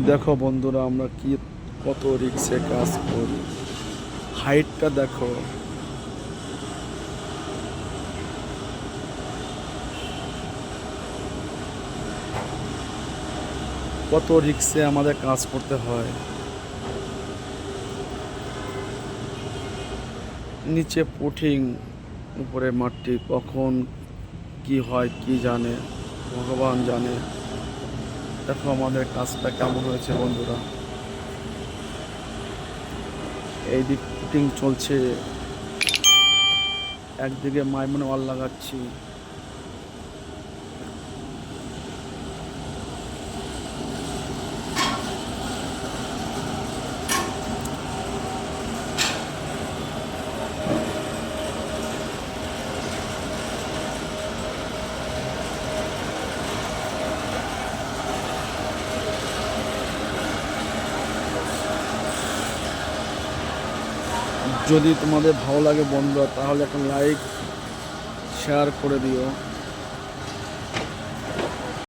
দেখো বন্ধুরা, আমরা কত রিক্সে কাজ করি। হাইটটা দেখো। কত রিক্সে আমাদের কাজ করতে হয়। নিচে পুটিং, উপরে মাটি, কখন কি হয় কি জানে, ভগবান জানে। দেখো আমাদের কাজটা কেমন হয়েছে বন্ধুরা। এইদিক পুটিং চলছে, একদিকে মাইমন ওয়াল লাগাচ্ছি। যদি তোমাদের ভালো লাগে বন্ধুরা, তাহলে একটা লাইক শেয়ার করে দিও।